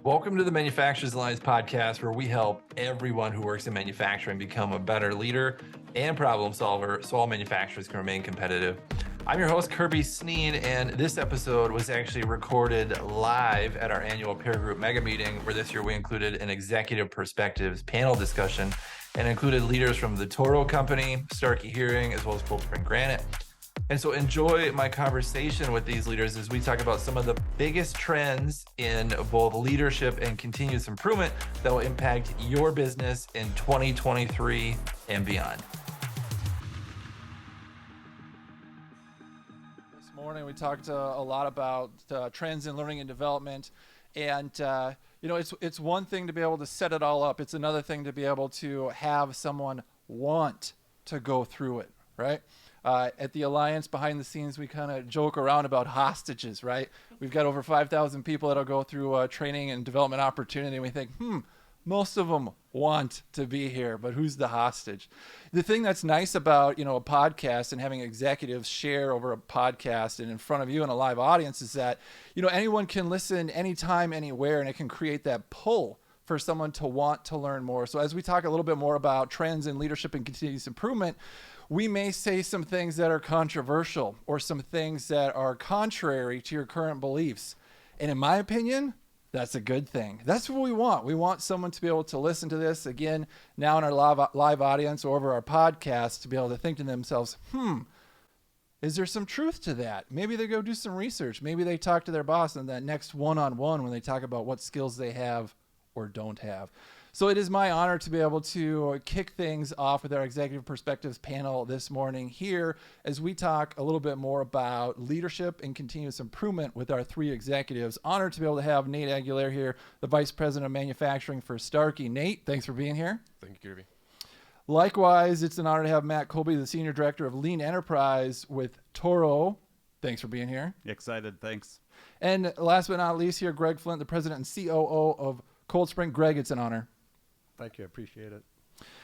Welcome to the Manufacturers Alliance podcast, where we help everyone who works in manufacturing become a better leader and problem solver so all manufacturers can remain competitive. I'm your host, Colby, and this episode was actually recorded live at our annual peer group mega meeting, where this year we included an executive perspectives panel discussion and included leaders from the Toro company, Starkey Hearing, as well as Coldspring Granite. And so enjoy my conversation with these leaders as we talk about some of the biggest trends in both leadership and continuous improvement that will impact your business in 2023 and beyond. This morning we talked a lot about trends in learning and development. And, it's one thing to be able to set it all up. It's another thing to be able to have someone want to go through it, right? At the Alliance, behind the scenes, we kind of joke around about hostages, right? We've got over 5,000 people that'll go through training and development opportunity, and we think, most of them want to be here, but who's the hostage? The thing that's nice about, a podcast and having executives share over a podcast and in front of you in a live audience is that, anyone can listen anytime, anywhere, and it can create that pull for someone to want to learn more. So as we talk a little bit more about trends in leadership and continuous improvement, we may say some things that are controversial or some things that are contrary to your current beliefs. And in my opinion, that's a good thing. That's what we want. We want someone to be able to listen to this again now in our live audience or over our podcast to be able to think to themselves, is there some truth to that? Maybe they go do some research. Maybe they talk to their boss in that next one-on-one when they talk about what skills they have or don't have. So it is my honor to be able to kick things off with our Executive Perspectives panel this morning here as we talk a little bit more about leadership and continuous improvement with our three executives. Honored to be able to have Nate Aguilar here, the Vice President of Manufacturing for Starkey. Nate, thanks for being here. Thank you, Kirby. Likewise, it's an honor to have Matt Colby, the Senior Director of Lean Enterprise with Toro. Thanks for being here. Excited, thanks. And last but not least here, Greg Flint, the President and COO of Coldspring. Greg, it's an honor. Thank you. I appreciate it.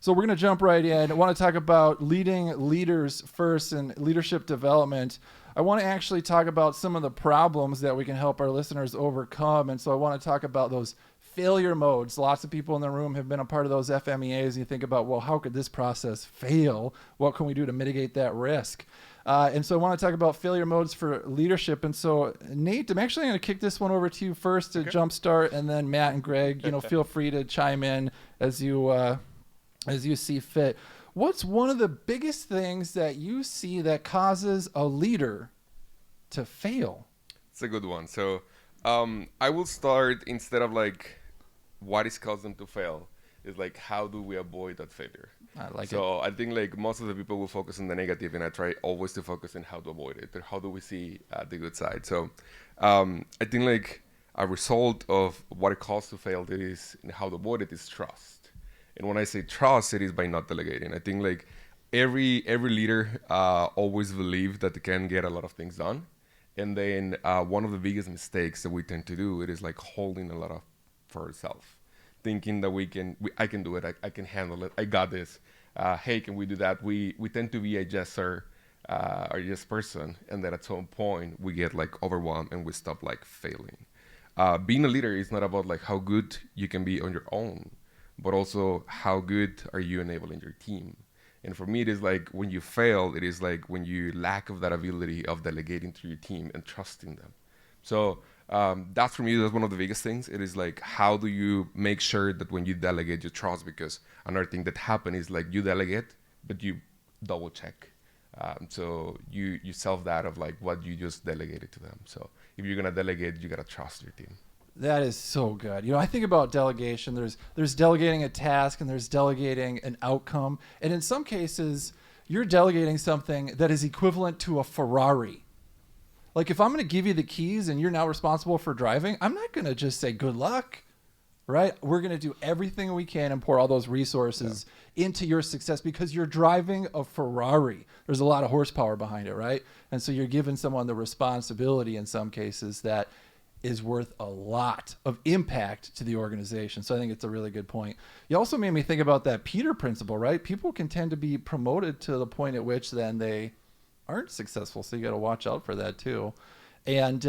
So we're going to jump right in. I want to talk about leading leaders first and leadership development. I want to actually talk about some of the problems that we can help our listeners overcome. And so I want to talk about those failure modes. Lots of people in the room have been a part of those FMEAs. And you think about, well, how could this process fail? What can we do to mitigate that risk? And so I want to talk about failure modes for leadership. And so, Nate, I'm actually going to kick this one over to you first to jumpstart, and then Matt and Greg, feel free to chime in as you see fit. What's one of the biggest things that you see that causes a leader to fail? It's a good one. So I will start, instead of what is causing them to fail, is how do we avoid that failure? I think most of the people will focus on the negative, and I try always to focus on how to avoid it, or how do we see the good side. So I think a result of what it calls to fail is, and how to avoid it, is trust. And when I say trust, it is by not delegating. I think every leader always believes that they can get a lot of things done. And then one of the biggest mistakes that we tend to do, it is holding a lot of for ourselves, thinking that I can do it, I can handle it, I got this. Hey, can we do that? We tend to be a yes sir or yes person, and then at some point we get overwhelmed and we stop failing. Being a leader is not about how good you can be on your own, but also how good are you enabling your team. And for me, it is when you fail, it is when you lack of that ability of delegating to your team and trusting them. So that's, for me, that's one of the biggest things. It is how do you make sure that when you delegate, you trust? Because another thing that happens is you delegate, but you double check. So you self-doubt of what you just delegated to them. So if you're going to delegate, you got to trust your team. That is so good. I think about delegation. There's delegating a task, and there's delegating an outcome. And in some cases, you're delegating something that is equivalent to a Ferrari. If I'm going to give you the keys and you're now responsible for driving, I'm not going to just say good luck, right? We're going to do everything we can and pour all those resources into your success, because you're driving a Ferrari. There's a lot of horsepower behind it, right? And so you're giving someone the responsibility in some cases that is worth a lot of impact to the organization. So I think it's a really good point. You also made me think about that Peter principle, right? People can tend to be promoted to the point at which then they aren't successful. So you got to watch out for that too. And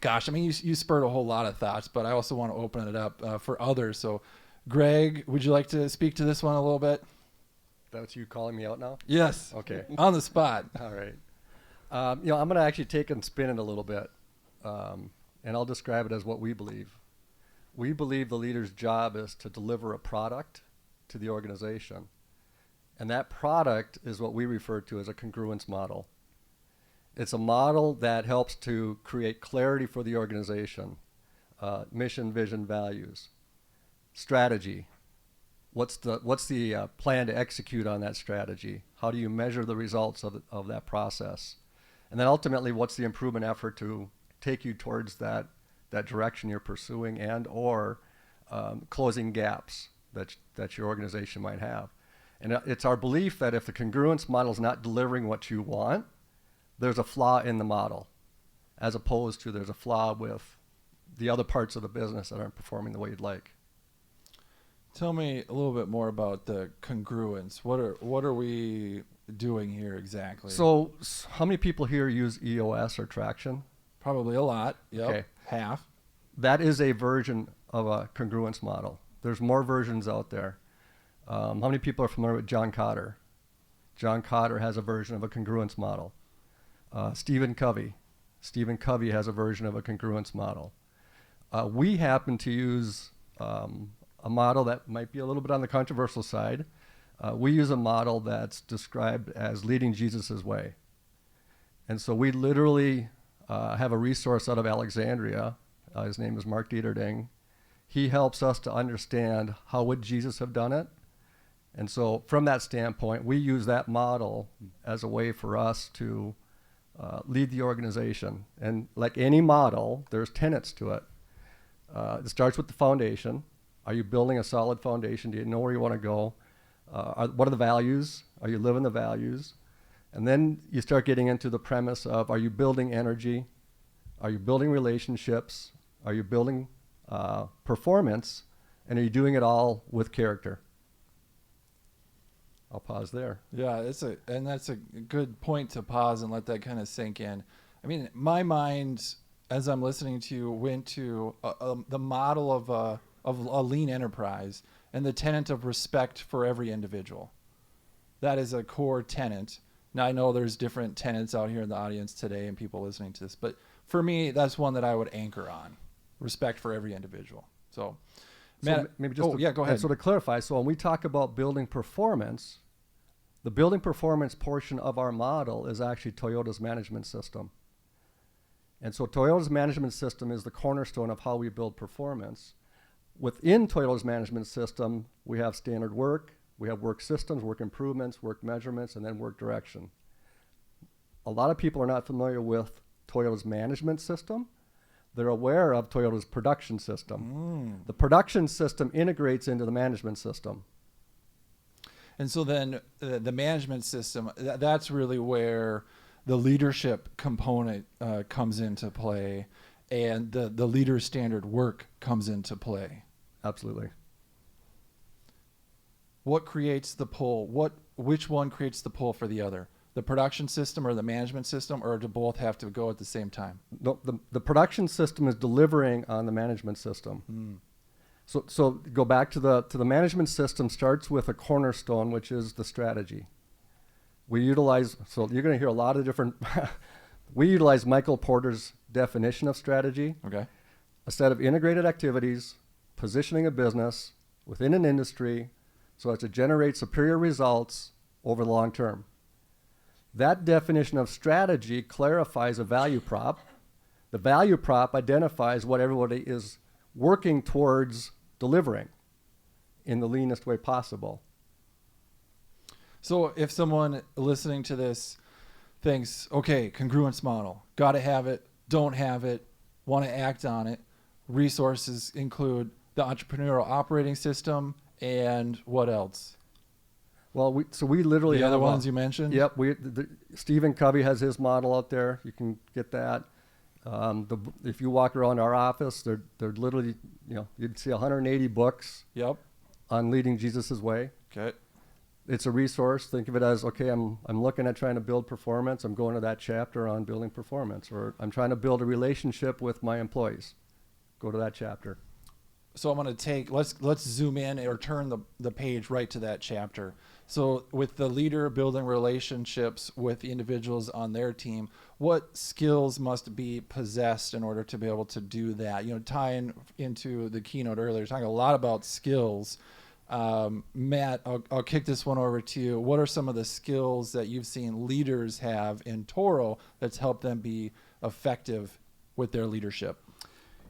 Gosh, I mean, you spurred a whole lot of thoughts, but I also want to open it up for others. So, Greg, would you like to speak to this one a little bit? That's you calling me out now? Yes. Okay. On the spot. All right. I'm going to actually take and spin it a little bit, and I'll describe it as what we believe. We believe the leader's job is to deliver a product to the organization, and that product is what we refer to as a congruence model. It's a model that helps to create clarity for the organization, mission, vision, values, strategy. What's the plan to execute on that strategy? How do you measure the results of that process? And then ultimately, what's the improvement effort to take you towards that direction you're pursuing and or closing gaps that your organization might have? And it's our belief that if the congruence model is not delivering what you want, there's a flaw in the model, as opposed to there's a flaw with the other parts of the business that aren't performing the way you'd like. Tell me a little bit more about the congruence. What are we doing here exactly? So how many people here use EOS or traction? Probably a lot. Yep. Okay. Half. That is a version of a congruence model. There's more versions out there. How many people are familiar with John Kotter? John Kotter has a version of a congruence model. Stephen Covey has a version of a congruence model. We happen to use a model that might be a little bit on the controversial side. We use a model that's described as leading Jesus' way. And so we literally have a resource out of Alexandria. His name is Mark Dieterding. He helps us to understand how would Jesus have done it. And so from that standpoint, we use that model as a way for us to lead the organization. And like any model, there's tenets to it. It starts with the foundation. Are you building a solid foundation? Do you know where you want to go? What are the values? Are you living the values? And then you start getting into the premise of, are you building energy? Are you building relationships? Are you building performance? And are you doing it all with character? I'll pause there. Yeah, that's a good point to pause and let that kind of sink in. I mean, my mind, as I'm listening to you, went to the model of a lean enterprise and the tenet of respect for every individual. That is a core tenet. Now, I know there's different tenets out here in the audience today and people listening to this, but for me, that's one that I would anchor on: respect for every individual. So Matt, maybe just go ahead. So to clarify, so when we talk about building performance, the building performance portion of our model is actually Toyota's management system. And so Toyota's management system is the cornerstone of how we build performance. Within Toyota's management system, we have standard work, we have work systems, work improvements, work measurements, and then work direction. A lot of people are not familiar with Toyota's management system. They're aware of Toyota's production system. The production system integrates into the management system. And so then the management system, that's really where the leadership component comes into play, and the leader standard work comes into play. Absolutely. What creates the pull? Which one creates the pull for the other? The production system or the management system, or do both have to go at the same time? No, the production system is delivering on the management system. So go back to the management system starts with a cornerstone, which is the strategy. We utilize, so you're going to hear a lot of different, we utilize Michael Porter's definition of strategy. Okay. A set of integrated activities, positioning a business within an industry so as to generate superior results over the long term. That definition of strategy clarifies a value prop. The value prop identifies what everybody is working towards delivering in the leanest way possible. So if someone listening to this thinks, okay, congruence model, got to have it, don't have it, want to act on it, resources include the entrepreneurial operating system and what else? Well, we literally the other have ones you mentioned. Yep, Stephen Covey has his model out there. You can get that. If you walk around our office, they're literally, you'd see 180 books. Yep. On leading Jesus' way. Okay. it's a resource. Think of it as, okay, I'm looking at trying to build performance. I'm going to that chapter on building performance, or I'm trying to build a relationship with my employees. Go to that chapter. So I'm going to let's zoom in or turn the page right to that chapter. So with the leader building relationships with the individuals on their team, what skills must be possessed in order to be able to do that? Tying into the keynote earlier, talking a lot about skills. Matt, I'll kick this one over to you. What are some of the skills that you've seen leaders have in Toro that's helped them be effective with their leadership?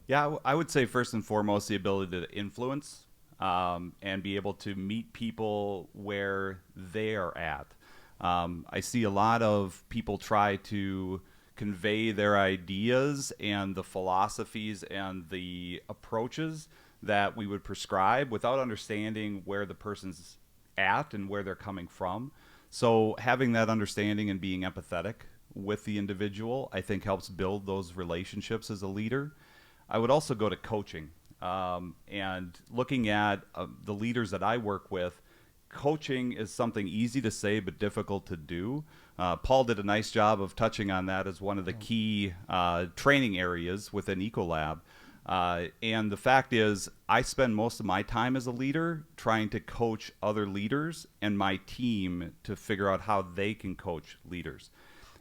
Yeah, I would say first and foremost, the ability to influence and be able to meet people where they are at. I see a lot of people try to convey their ideas and the philosophies and the approaches that we would prescribe without understanding where the person's at and where they're coming from. So having that understanding and being empathetic with the individual, I think helps build those relationships as a leader. I would also go to coaching and looking at the leaders that I work with. Coaching is something easy to say but difficult to do. Paul did a nice job of touching on that as one of the key training areas within Ecolab. And the fact is, I spend most of my time as a leader trying to coach other leaders and my team to figure out how they can coach leaders.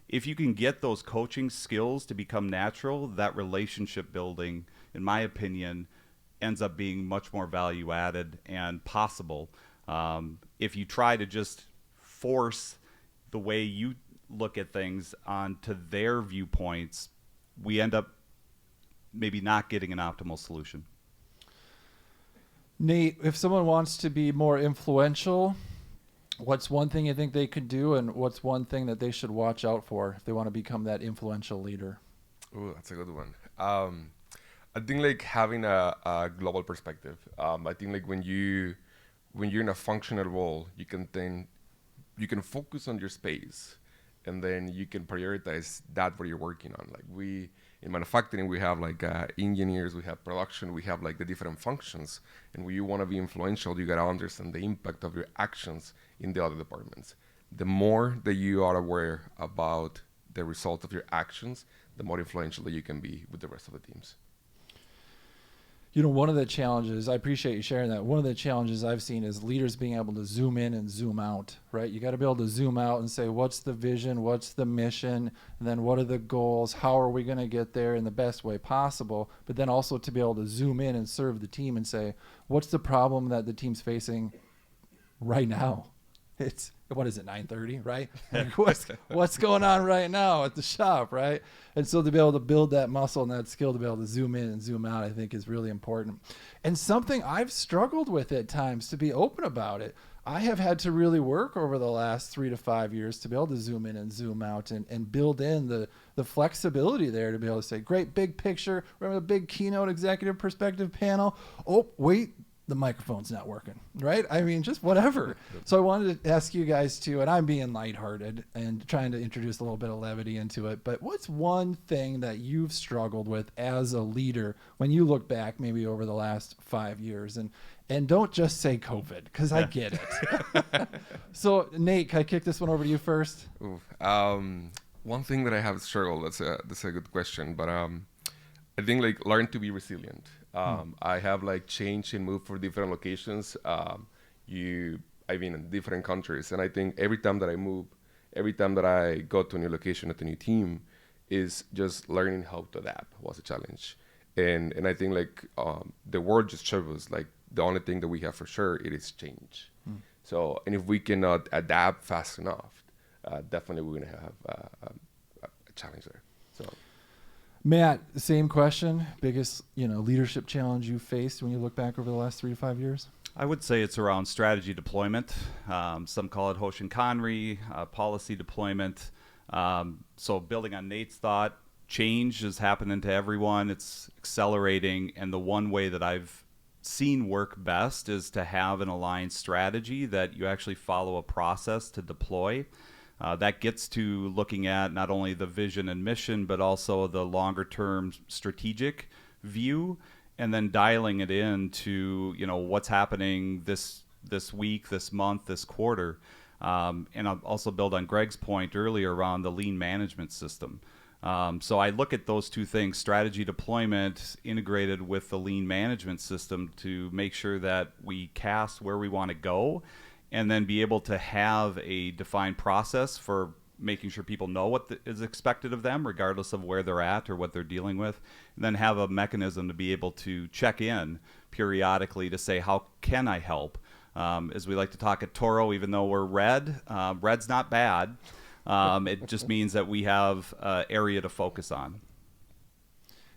If you can get those coaching skills to become natural, that relationship building, in my opinion, ends up being much more value added and possible. If you try to just force the way you look at things onto their viewpoints, we end up maybe not getting an optimal solution. Nate, if someone wants to be more influential, what's one thing you think they could do, and what's one thing that they should watch out for if they want to become that influential leader? Oh, that's a good one. I think like having a global perspective. I think like when you're in a functional role, you can focus on your space, and then you can prioritize that what you're working on. Like in manufacturing, we have like engineers, we have production, we have like the different functions. And when you want to be influential, you got to understand the impact of your actions in the other departments. The more that you are aware about the result of your actions, the more influential that you can be with the rest of the teams. One of the challenges, I appreciate you sharing that. One of the challenges I've seen is leaders being able to zoom in and zoom out, right? You got to be able to zoom out and say, what's the vision? What's the mission? And then what are the goals? How are we going to get there in the best way possible? But then also to be able to zoom in and serve the team and say, what's the problem that the team's facing right now? It's, what is it, 9:30, right? Like what's going on right now at the shop, right? And so to be able to build that muscle and that skill to be able to zoom in and zoom out, I think is really important. And something I've struggled with at times, to be open about it. I have had to really work over the last 3 to 5 years to be able to zoom in and zoom out and build in the flexibility there to be able to say, great big picture. Remember the big keynote executive perspective panel? Oh, wait. The microphone's not working, right? I mean, just whatever. So I wanted to ask you guys too, and I'm being lighthearted and trying to introduce a little bit of levity into it, but what's one thing that you've struggled with as a leader when you look back maybe over the last 5 years? And don't just say COVID, because I get it. So Nate, can I kick this one over to you first? Ooh, one thing that I have struggled, that's a good question, but I think like learn to be resilient. I have like changed and moved for different locations. I've been in different countries, and I think every time that I move, every time that I go to a new location at a new team, is just learning how to adapt was a challenge. And I think like the world just showed us like the only thing that we have for sure it is change. So, and if we cannot adapt fast enough, definitely we're gonna have a challenge there. So. Matt, same question. Biggest, leadership challenge you faced when you look back over the last 3 to 5 years? I would say it's around strategy deployment. Some call it Hoshinkanri, policy deployment. So building on Nate's thought, change is happening to everyone. It's accelerating. And the one way that I've seen work best is to have an aligned strategy that you actually follow a process to deploy. That gets to looking at not only the vision and mission, but also the longer term strategic view, and then dialing it into, what's happening this this week, this month, this quarter. And I'll also build on Greg's point earlier around the lean management system. So I look at those two things, strategy deployment integrated with the lean management system, to make sure that we cast where we want to go, and then be able to have a defined process for making sure people know what is expected of them, regardless of where they're at or what they're dealing with, and then have a mechanism to be able to check in periodically to say, how can I help? As we like to talk at Toro, even though we're red, red's not bad. It just means that we have an area to focus on.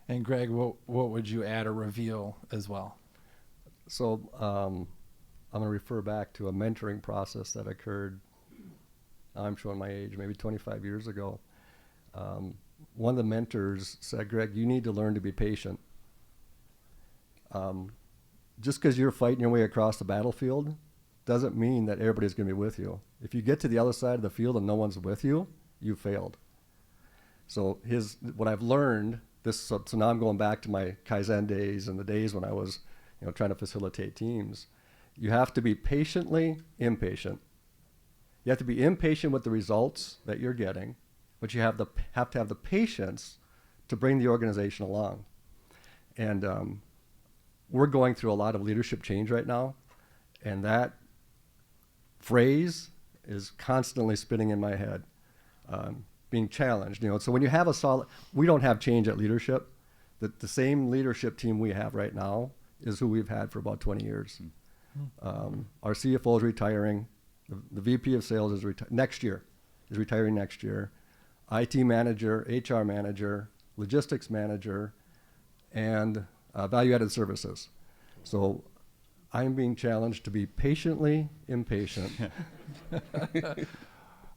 And Greg, what would you add or reveal as well? So I'm going to refer back to a mentoring process that occurred, I'm showing my age, maybe 25 years ago. One of the mentors said, Greg, you need to learn to be patient. Just because you're fighting your way across the battlefield doesn't mean that everybody's going to be with you. If you get to the other side of the field and no one's with you, you failed. So what I've learned, so now I'm going back to my Kaizen days and the days when I was trying to facilitate teams. You have to be patiently impatient. You have to be impatient with the results that you're getting, but you have to have the patience to bring the organization along. And we're going through a lot of leadership change right now, and that phrase is constantly spinning in my head, being challenged. So when you have we don't have change at leadership. The same leadership team we have right now is who we've had for about 20 years. Our CFO is retiring. The VP of sales is retiring next year. IT manager, HR manager, logistics manager, and value-added services. So I'm being challenged to be patiently impatient.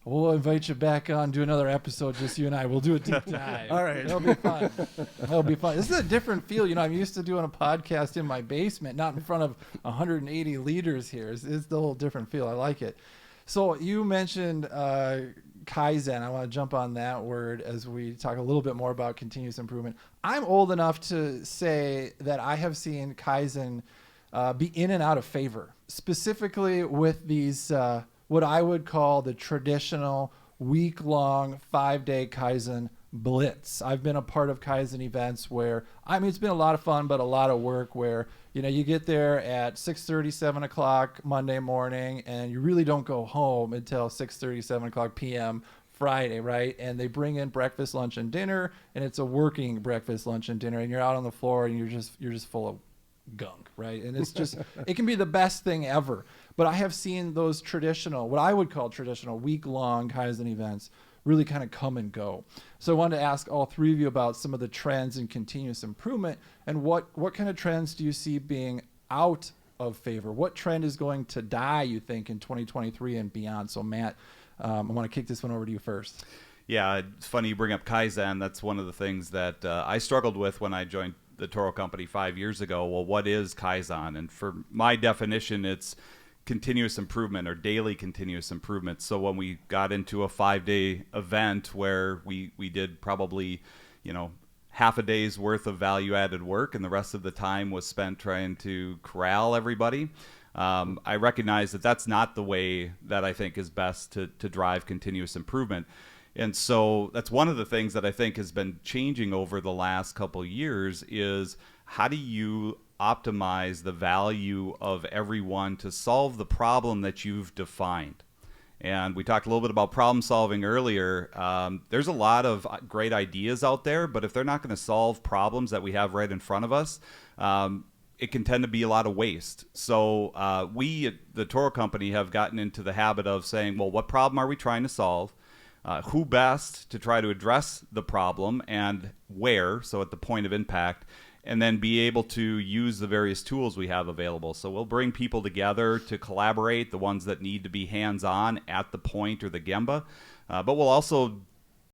We'll invite you back on, do another episode, just you and I. We'll do a deep dive. All right. It'll be fun. It'll be fun. This is a different feel. I'm used to doing a podcast in my basement, not in front of 180 leaders here. It's a little different feel. I like it. So you mentioned Kaizen. I want to jump on that word as we talk a little bit more about continuous improvement. I'm old enough to say that I have seen Kaizen be in and out of favor, specifically with these what I would call the traditional week-long 5-day Kaizen blitz. I've been a part of Kaizen events where, it's been a lot of fun, but a lot of work where, you get there at 6:30, 7 o'clock Monday morning, and you really don't go home until 6:30, 7 o'clock p.m. Friday, right? And they bring in breakfast, lunch, and dinner, and it's a working breakfast, lunch, and dinner, and you're out on the floor, and you're just full of gunk, right? And it's just, it can be the best thing ever. But I have seen those what I would call traditional week-long Kaizen events really kind of come and go. So I wanted to ask all three of you about some of the trends in continuous improvement, and what kind of trends do you see being out of favor? What trend is going to die, you think, in 2023 and beyond? So Matt, I want to kick this one over to you first. Yeah, it's funny you bring up Kaizen. That's one of the things that I struggled with when I joined the Toro company 5 years ago. Well, what is Kaizen? And for my definition, it's continuous improvement or daily continuous improvement. So when we got into a 5-day event where we did probably, half a day's worth of value-added work, and the rest of the time was spent trying to corral everybody, I recognize that that's not the way that I think is best to drive continuous improvement. And so that's one of the things that I think has been changing over the last couple of years is, how do you optimize the value of everyone to solve the problem that you've defined? And we talked a little bit about problem solving earlier. There's a lot of great ideas out there, but if they're not going to solve problems that we have right in front of us, it can tend to be a lot of waste. So we at the Toro company have gotten into the habit of saying, well, what problem are we trying to solve? Who best to try to address the problem, and where, so at the point of impact, and then be able to use the various tools we have available. So we'll bring people together to collaborate, the ones that need to be hands-on at the point or the Gemba, but we'll also